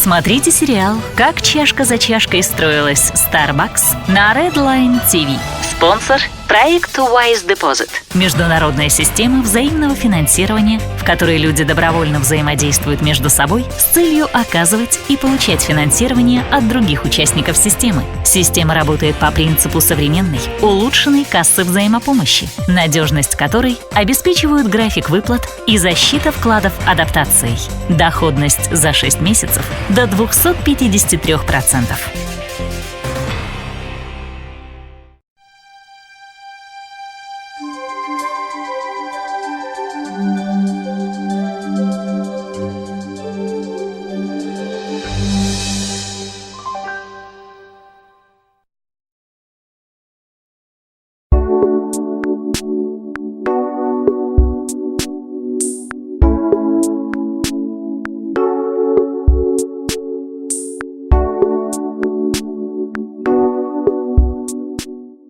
Смотрите сериал «Как чашка за чашкой строилась Starbucks» на Redline TV. Спонсор – проект Wise Deposit. Международная система взаимного финансирования, в которой люди добровольно взаимодействуют между собой с целью оказывать и получать финансирование от других участников системы. Система работает по принципу современной, улучшенной кассы взаимопомощи, надежность которой обеспечивают график выплат и защита вкладов адаптацией. Доходность за 6 месяцев до 253%.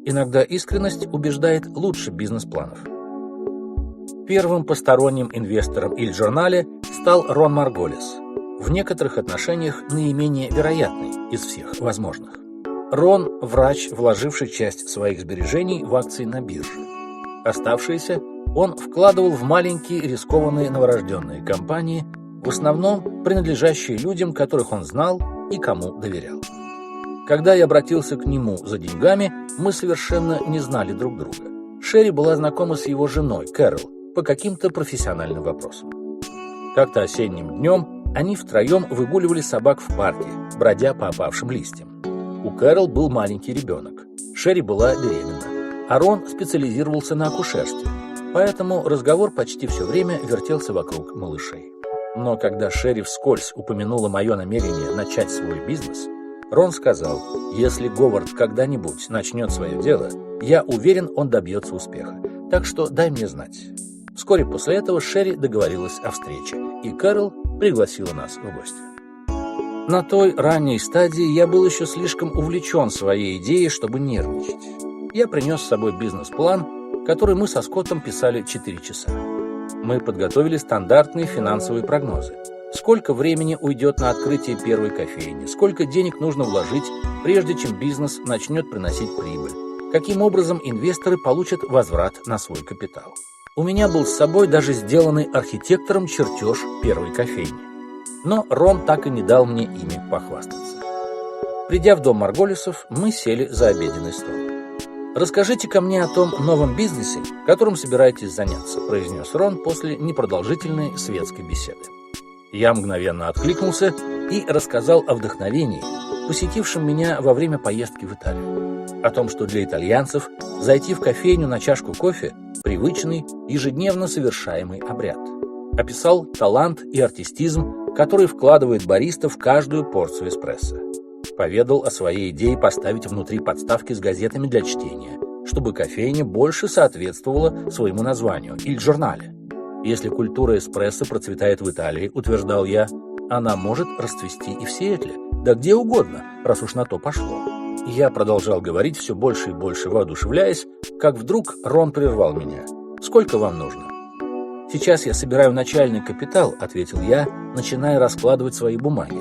Иногда искренность убеждает лучше бизнес-планов. Первым посторонним инвестором Il-Giornale стал Рон Марголис, в некоторых отношениях наименее вероятный из всех возможных. Рон – врач, вложивший часть своих сбережений в акции на бирже. Оставшиеся он вкладывал в маленькие рискованные новорожденные компании, в основном принадлежащие людям, которых он знал и кому доверял. Когда я обратился к нему за деньгами, мы совершенно не знали друг друга. Шерри была знакома с его женой, Кэрол, по каким-то профессиональным вопросам. Как-то осенним днем они втроем выгуливали собак в парке, бродя по опавшим листьям. У Кэрол был маленький ребенок, Шерри была беременна, а Рон специализировался на акушерстве, поэтому разговор почти все время вертелся вокруг малышей. Но когда Шерри вскользь упомянула мое намерение начать свой бизнес, Рон сказал: «Если Говард когда-нибудь начнет свое дело, я уверен, он добьется успеха, так что дай мне знать». Вскоре после этого Шерри договорилась о встрече, и Кэрол пригласила нас в гости. На той ранней стадии я был еще слишком увлечен своей идеей, чтобы нервничать. Я принес с собой бизнес-план, который мы со Скоттом писали 4 часа. Мы подготовили стандартные финансовые прогнозы. Сколько времени уйдет на открытие первой кофейни, сколько денег нужно вложить, прежде чем бизнес начнет приносить прибыль, каким образом инвесторы получат возврат на свой капитал. У меня был с собой даже сделанный архитектором чертеж первой кофейни. Но Рон так и не дал мне ими похвастаться. Придя в дом Марголисов, мы сели за обеденный стол. «Расскажите-ка мне о том новом бизнесе, которым собираетесь заняться», произнес Рон после непродолжительной светской беседы. Я мгновенно откликнулся и рассказал о вдохновении, посетившем меня во время поездки в Италию. О том, что для итальянцев зайти в кофейню на чашку кофе – привычный, ежедневно совершаемый обряд. Описал талант и артистизм, который вкладывает бариста в каждую порцию эспрессо. Поведал о своей идее поставить внутри подставки с газетами для чтения, чтобы кофейня больше соответствовала своему названию – Il-Giornale. Если культура эспрессо процветает в Италии, утверждал я, она может расцвести и в Сиэтле, да где угодно, раз уж на то пошло. Я продолжал говорить, все больше и больше воодушевляясь, как вдруг Рон прервал меня. «Сколько вам нужно?» «Сейчас я собираю начальный капитал», — ответил я, начиная раскладывать свои бумаги.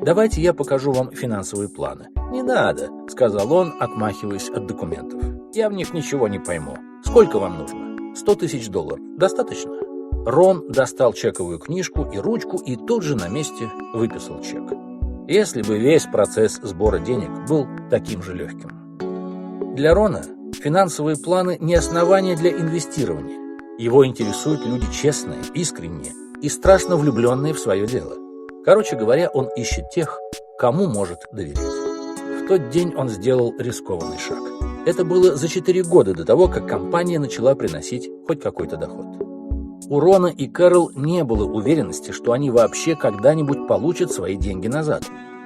«Давайте я покажу вам финансовые планы». «Не надо», — сказал он, отмахиваясь от документов. «Я в них ничего не пойму. Сколько вам нужно?» $100 000. Достаточно?» Рон достал чековую книжку и ручку и тут же на месте выписал чек. Если бы весь процесс сбора денег был таким же легким. Для Рона финансовые планы не основание для инвестирования. Его интересуют люди честные, искренние и страшно влюбленные в свое дело. Короче говоря, он ищет тех, кому может доверять. В тот день он сделал рискованный шаг. Это было за 4 года до того, как компания начала приносить хоть какой-то доход. У Рона и Кэрол не было уверенности, что они вообще когда-нибудь получат свои деньги назад,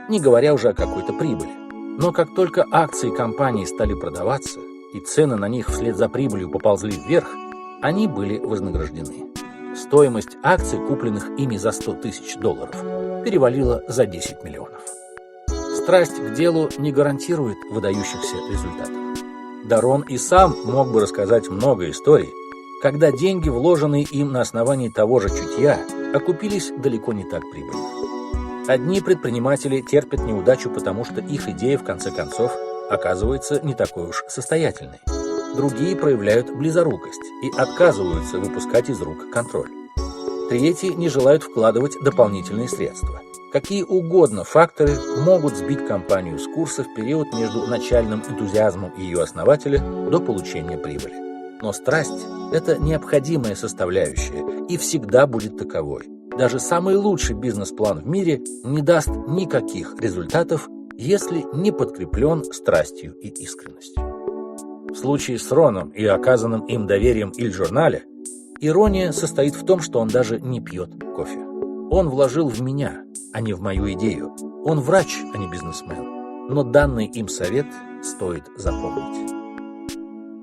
не говоря уже о какой-то прибыли. Но как только акции компании стали продаваться, и цены на них вслед за прибылью поползли вверх, они были вознаграждены. Стоимость акций, купленных ими за $100 000, перевалила за 10 миллионов. Страсть к делу не гарантирует выдающихся результатов. Да Рон и сам мог бы рассказать много историй, когда деньги, вложенные им на основании того же чутья, окупились далеко не так прибыльно. Одни предприниматели терпят неудачу, потому что их идея, в конце концов, оказывается не такой уж состоятельной. Другие проявляют близорукость и отказываются выпускать из рук контроль. Третьи не желают вкладывать дополнительные средства. Какие угодно факторы могут сбить компанию с курса в период между начальным энтузиазмом ее основателя до получения прибыли. Но страсть – это необходимая составляющая и всегда будет таковой. Даже самый лучший бизнес-план в мире не даст никаких результатов, если не подкреплен страстью и искренностью. В случае с Роном и оказанным им доверием Il-Giornale ирония состоит в том, что он даже не пьет кофе. Он вложил в меня, а не в мою идею. Он врач, а не бизнесмен. Но данный им совет стоит запомнить.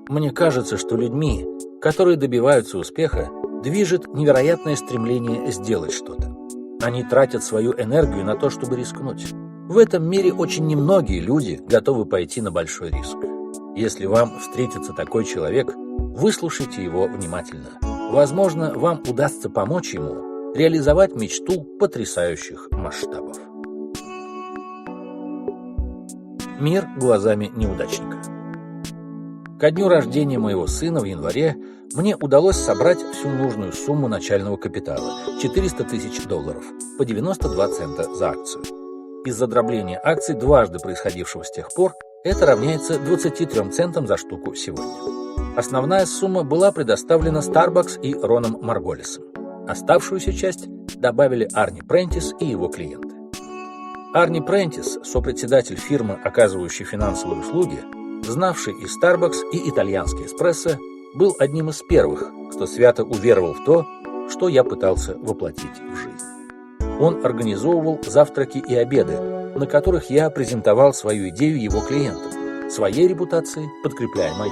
Мне кажется, что людьми, которые добиваются успеха, движет невероятное стремление сделать что-то. Они тратят свою энергию на то, чтобы рискнуть. В этом мире очень немногие люди готовы пойти на большой риск. Если вам встретится такой человек, выслушайте его внимательно. Возможно, вам удастся помочь ему реализовать мечту потрясающих масштабов. Мир глазами неудачника. Ко дню рождения моего сына в январе мне удалось собрать всю нужную сумму начального капитала – $400 тысяч, по 92 цента за акцию. Из-за дробления акций, дважды происходившего с тех пор, это равняется 23 центам за штуку сегодня. Основная сумма была предоставлена Starbucks и Роном Марголесом. Оставшуюся часть добавили Арни Прентис и его клиенты. Арни Прентис, сопредседатель фирмы, оказывающей финансовые услуги, знавший и Starbucks, и итальянский эспрессо, был одним из первых, кто свято уверовал в то, что я пытался воплотить в жизнь. Он организовывал завтраки и обеды, на которых я презентовал свою идею его клиентам, своей репутацией подкрепляя мою.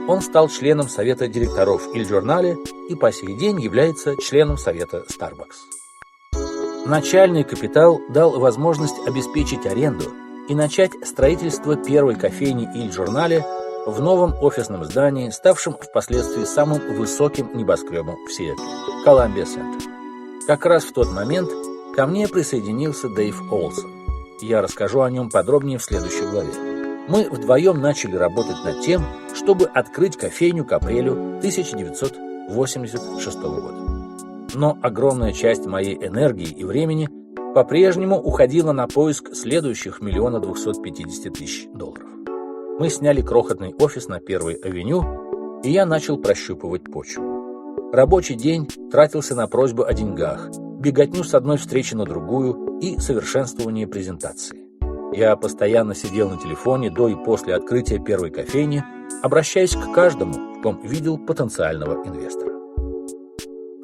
Он стал членом совета директоров Il-Giornale и по сей день является членом совета Starbucks. Начальный капитал дал возможность обеспечить аренду и начать строительство первой кофейни Il-Giornale в новом офисном здании, ставшем впоследствии самым высоким небоскребом в Сиэтле – Columbia Center. Как раз в тот момент ко мне присоединился Дэйв Олсон. Я расскажу о нем подробнее в следующей главе. Мы вдвоем начали работать над тем, чтобы открыть кофейню к апрелю 1986 года. Но огромная часть моей энергии и времени по-прежнему уходила на поиск следующих $1 250 000. Мы сняли крохотный офис на Первой авеню, и я начал прощупывать почву. Рабочий день тратился на просьбы о деньгах, беготню с одной встречи на другую и совершенствование презентации. Я постоянно сидел на телефоне до и после открытия первой кофейни, обращаясь к каждому, в ком видел потенциального инвестора.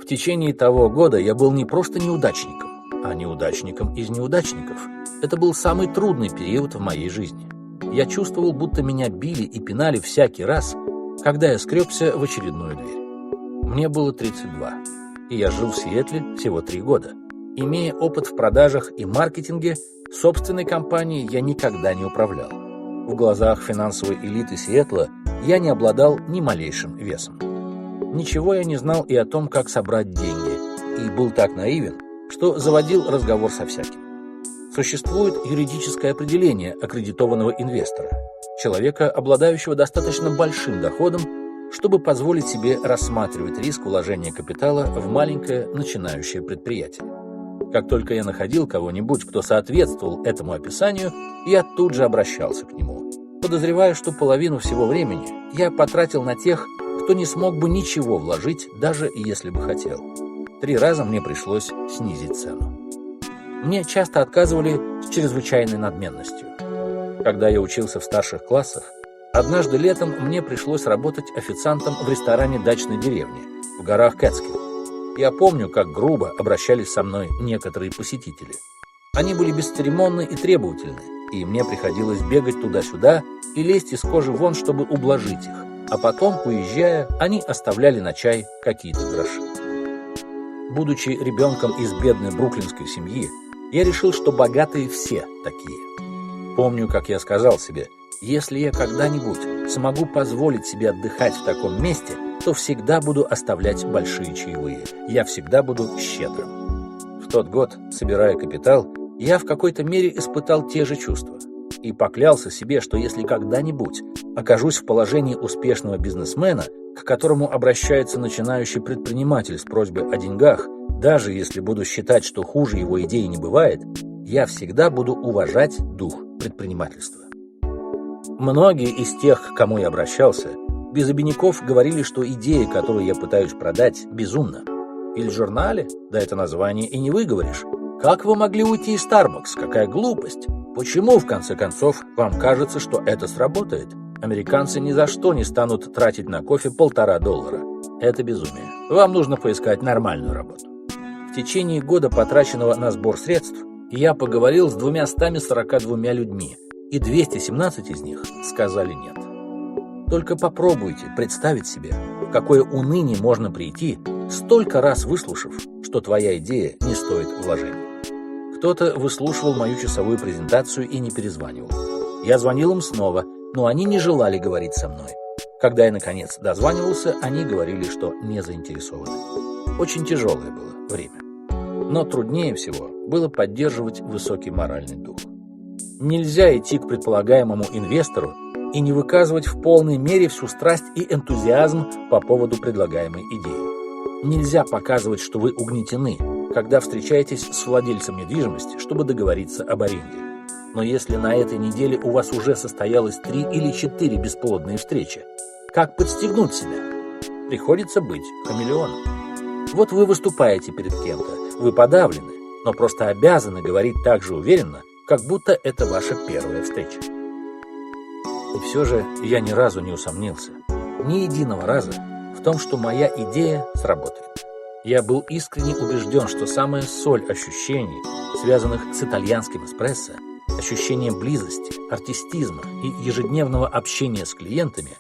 В течение того года я был не просто неудачником, а неудачником из неудачников. Это был самый трудный период в моей жизни. Я чувствовал, будто меня били и пинали всякий раз, когда я скребся в очередную дверь. Мне было 32, и я жил в Сиэтле всего 3 года. Имея опыт в продажах и маркетинге, собственной компанией я никогда не управлял. В глазах финансовой элиты Сиэтла я не обладал ни малейшим весом. Ничего я не знал и о том, как собрать деньги, и был так наивен, что заводил разговор со всяким. Существует юридическое определение аккредитованного инвестора, человека, обладающего достаточно большим доходом, чтобы позволить себе рассматривать риск вложения капитала в маленькое начинающее предприятие. Как только я находил кого-нибудь, кто соответствовал этому описанию, я тут же обращался к нему, подозревая, что половину всего времени я потратил на тех, кто не смог бы ничего вложить, даже если бы хотел. 3 раза мне пришлось снизить цену. Мне часто отказывали с чрезвычайной надменностью. Когда я учился в старших классах, однажды летом мне пришлось работать официантом в ресторане дачной деревни в горах Кэтскилл. Я помню, как грубо обращались со мной некоторые посетители. Они были бесцеремонны и требовательны, и мне приходилось бегать туда-сюда и лезть из кожи вон, чтобы ублажить их. А потом, уезжая, они оставляли на чай какие-то гроши. Будучи ребенком из бедной бруклинской семьи, я решил, что богатые все такие. Помню, как я сказал себе, если я когда-нибудь смогу позволить себе отдыхать в таком месте, то всегда буду оставлять большие чаевые. Я всегда буду щедрым. В тот год, собирая капитал, я в какой-то мере испытал те же чувства и поклялся себе, что если когда-нибудь окажусь в положении успешного бизнесмена, к которому обращается начинающий предприниматель с просьбой о деньгах, даже если буду считать, что хуже его идеи не бывает, я всегда буду уважать дух предпринимательства. Многие из тех, к кому я обращался, без обиняков говорили, что идея, которую я пытаюсь продать, безумна. Иль журнале? Да это название и не выговоришь. Как вы могли уйти из Starbucks? Какая глупость! Почему, в конце концов, вам кажется, что это сработает? Американцы ни за что не станут тратить на кофе $1,5. Это безумие. Вам нужно поискать нормальную работу. В течение года, потраченного на сбор средств, я поговорил с 242 людьми, и 217 из них сказали нет. Только попробуйте представить себе, в какое уныние можно прийти, столько раз выслушав, что твоя идея не стоит вложений. Кто-то выслушивал мою часовую презентацию и не перезванивал. Я звонил им снова, но они не желали говорить со мной. Когда я, наконец, дозванивался, они говорили, что не заинтересованы. Очень тяжелое было время. Но труднее всего было поддерживать высокий моральный дух. Нельзя идти к предполагаемому инвестору и не выказывать в полной мере всю страсть и энтузиазм по поводу предлагаемой идеи. Нельзя показывать, что вы угнетены, когда встречаетесь с владельцем недвижимости, чтобы договориться об аренде. Но если на этой неделе у вас уже состоялось 3 или 4 бесплодные встречи, как подстегнуть себя? Приходится быть хамелеоном. Вот вы выступаете перед кем-то, вы подавлены, но просто обязаны говорить так же уверенно, как будто это ваша первая встреча. И все же я ни разу не усомнился, ни единого раза, в том, что моя идея сработает. Я был искренне убежден, что самая соль ощущений, связанных с итальянским эспрессо, ощущением близости, артистизма и ежедневного общения с клиентами,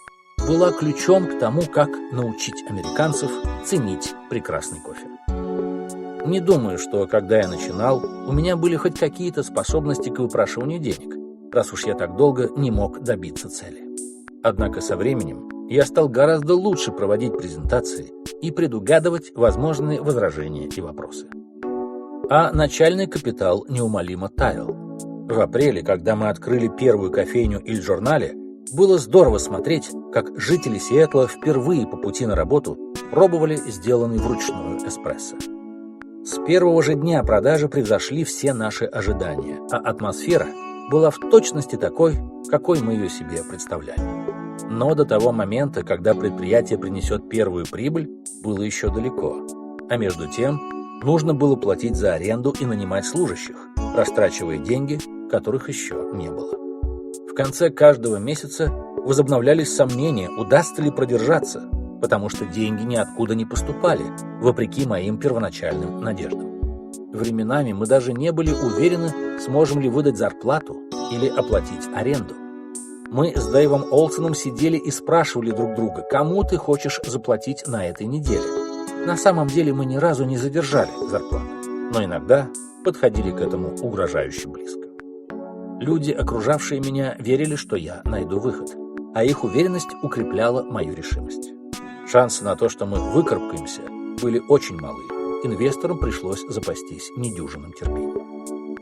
была ключом к тому, как научить американцев ценить прекрасный кофе. Не думаю, что, когда я начинал, у меня были хоть какие-то способности к выпрашиванию денег, раз уж я так долго не мог добиться цели. Однако со временем я стал гораздо лучше проводить презентации и предугадывать возможные возражения и вопросы. А начальный капитал неумолимо таял. В апреле, когда мы открыли первую кофейню «Иль Журнале», было здорово смотреть, как жители Сиэтла впервые по пути на работу пробовали сделанный вручную эспрессо. С первого же дня продажи превзошли все наши ожидания, а атмосфера была в точности такой, какой мы ее себе представляли. Но до того момента, когда предприятие принесет первую прибыль, было еще далеко. А между тем, нужно было платить за аренду и нанимать служащих, растрачивая деньги, которых еще не было. В конце каждого месяца возобновлялись сомнения, удастся ли продержаться, потому что деньги ниоткуда не поступали, вопреки моим первоначальным надеждам. Временами мы даже не были уверены, сможем ли выдать зарплату или оплатить аренду. Мы с Дэйвом Олсоном сидели и спрашивали друг друга, кому ты хочешь заплатить на этой неделе. На самом деле мы ни разу не задержали зарплату, но иногда подходили к этому угрожающе близко. Люди, окружавшие меня, верили, что я найду выход, а их уверенность укрепляла мою решимость. Шансы на то, что мы выкарабкаемся, были очень малы. Инвесторам пришлось запастись недюжинным терпением.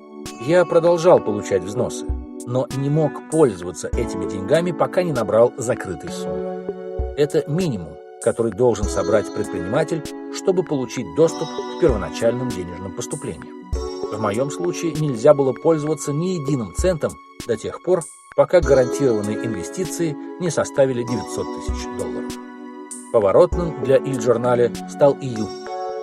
Я продолжал получать взносы, но не мог пользоваться этими деньгами, пока не набрал закрытой суммы. Это минимум, который должен собрать предприниматель, чтобы получить доступ к первоначальным денежным поступлениям. В моем случае нельзя было пользоваться ни единым центом до тех пор, пока гарантированные инвестиции не составили $900 000. Поворотным для «Иль Журнале» стал июль,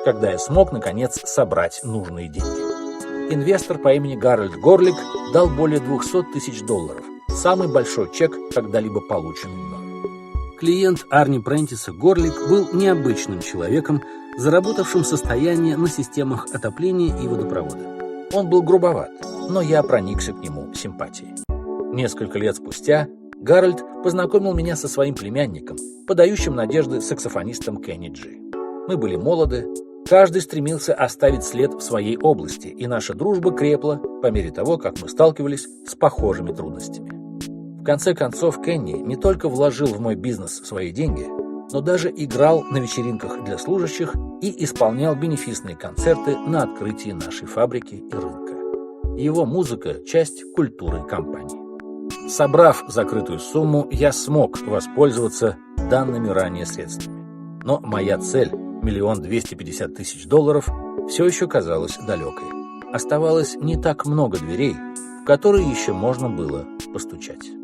когда я смог, наконец, собрать нужные деньги. Инвестор по имени Гарольд Горлик дал более $200 000, самый большой чек, когда-либо полученный мной. Клиент Арни Прентиса Горлик был необычным человеком, заработавшим состояние на системах отопления и водопровода. Он был грубоват, но я проникся к нему симпатией. Несколько лет спустя Гарольд познакомил меня со своим племянником, подающим надежды саксофонистом Кенни Джи. Мы были молоды, каждый стремился оставить след в своей области, и наша дружба крепла по мере того, как мы сталкивались с похожими трудностями. В конце концов, Кенни не только вложил в мой бизнес свои деньги, но даже играл на вечеринках для служащих и исполнял бенефисные концерты на открытии нашей фабрики и рынка. Его музыка – часть культуры компании. Собрав закрытую сумму, я смог воспользоваться данными ранее средствами. Но моя цель – $1 250 000 – все еще казалась далекой. Оставалось не так много дверей, в которые еще можно было постучать.